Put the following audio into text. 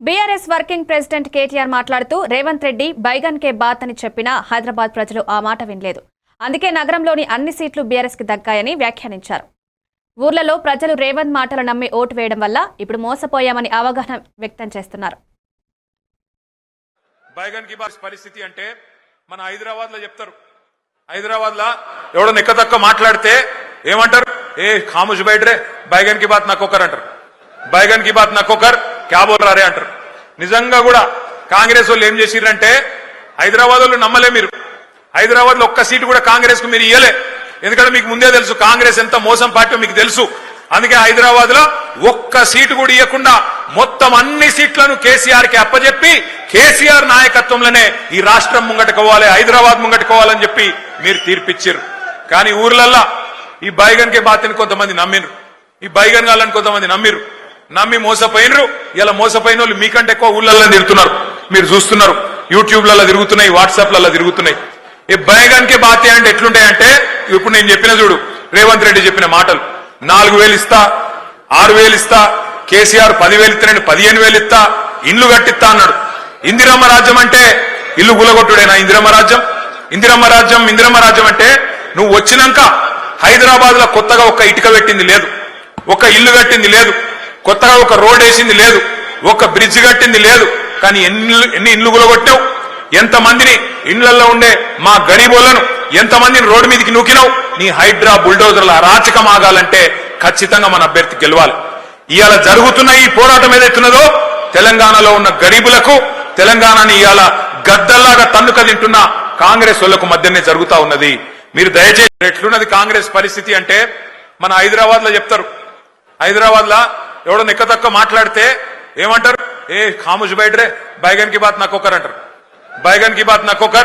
BRS working president KTR మాట్లాడుతూ రేవంత్ రెడ్డి బైగన్ కే bath అని చెప్పినా హైదరాబాద్ ప్రజలు ఆ మాట వినలేదు. అందుకే నగరంలోని అన్ని సీట్లు బీఆర్ఎస్ కి దక్కాయని వ్యాఖ్యానించారు. ఊర్లలో ప్రజలు రేవంత్ మాటలు నమ్మి ఓటు వేయడం వల్ల ఇప్పుడు మోసపోయామని అవగాహన వ్యక్తం చేస్తున్నారు. బైగన్ కి బాత్ పరిస్థితి అంటే మన హైదరాబాద్ లో చెప్తారు. హైదరాబాద్ లో ఎవడో నెక్కతక్క మాట్లాడితే ఏమంటారు? ఏ ఖాముష్ బైట్ రే, బైగన్ కి బాత్ నక్కొకర్ అంటారు. బైగన్ కి బాత్ నక్కొకర్ క్యా బోల్ రే అంటారు. నిజంగా కూడా కాంగ్రెస్ వాళ్ళు ఏం చేసిరంటే హైదరాబాద్ వాళ్ళు నమ్మలే. మీరు హైదరాబాద్ లో ఒక్క సీటు కూడా కాంగ్రెస్ కు మీరు ఇయ్యలే. ఎందుకంటే మీకు ముందే తెలుసు కాంగ్రెస్ ఎంత మోసం పార్టీ మీకు తెలుసు. అందుకే హైదరాబాద్ లో ఒక్క సీటు కూడా ఇవ్వకుండా మొత్తం అన్ని సీట్లను కేసీఆర్ కి అప్పచెప్పి కేసీఆర్ నాయకత్వంలోనే ఈ రాష్ట్రం ముంగట్టుకోవాలి, హైదరాబాద్ ముంగట్టుకోవాలని చెప్పి మీరు తీర్పిచ్చారు. కానీ ఊర్లల్లా ఈ బైగన్ కే బాత్ని కొంతమంది నమ్మిరు, ఈ బైగన్ గాళ్ళని కొంతమంది నమ్మిరు, నమ్మి మోసపోయినరు. ఇలా మోసపోయిన వాళ్ళు మీకంటే ఎక్కువ ఊళ్ళల్లో తిరుగుతున్నారు. మీరు చూస్తున్నారు, యూట్యూబ్లలో తిరుగుతున్నాయి, వాట్సాప్లలో తిరుగుతున్నాయి. ఈ బైగన్ కే బాత్ అంటే ఎట్లుంటాయంటే ఇప్పుడు నేను చెప్పిన చూడు, రేవంత్ రెడ్డి చెప్పిన మాటలు 4,000 ఇస్తా, 6,000 ఇస్తా, కేసీఆర్ 10,000 ఇస్తా, నేను 15,000 ఇస్తా, ఇండ్లు కట్టిస్తా అన్నాడు. ఇందిరమ్మ రాజ్యం అంటే ఇల్లు గులగొట్టుడేనా? ఇందిరమ్మ రాజ్యం, ఇందిరమ్మ రాజ్యం, ఇందిరమ్మ రాజ్యం అంటే నువ్వు వచ్చినాక హైదరాబాద్ లో కొత్తగా ఒక్క ఇటుక పెట్టింది లేదు, ఒక్క ఇల్లు కట్టింది లేదు, కొత్తగా ఒక రోడ్ వేసింది లేదు, ఒక బ్రిడ్జ్ కట్టింది లేదు. కానీ ఎన్ని ఇండ్లు గులగొట్టావు, ఎంతమందిని ఇండ్లలో ఉండే మా గరీబోళ్లను ఎంతమందిని రోడ్డు మీదకి నూకినావు. నీ హైడ్రా బుల్డోజర్ల అరాచకం ఆగాలంటే ఖచ్చితంగా మన అభ్యర్థి గెలవాలి. ఇవాళ జరుగుతున్న ఈ పోరాటం ఏదైతున్నదో తెలంగాణలో ఉన్న గరీబులకు, తెలంగాణని ఇవాళ గద్దల్లాగా తన్నుక తింటున్న కాంగ్రెస్ వాళ్లకు మధ్యనే జరుగుతా ఉన్నది. మీరు దయచేసి ఎట్లున్నది కాంగ్రెస్ పరిస్థితి అంటే మన హైదరాబాద్ లో చెప్తారు. హైదరాబాద్ లో ఎవడో నెక్కతక్క మాట్లాడితే ఏమంటారు? ఏ ఖాముష్ బైట్ రే, బైగన్ కి బాత్ నక్కొకర్ అంటారు. బైగన్ కి బాత్ నక్కొకర్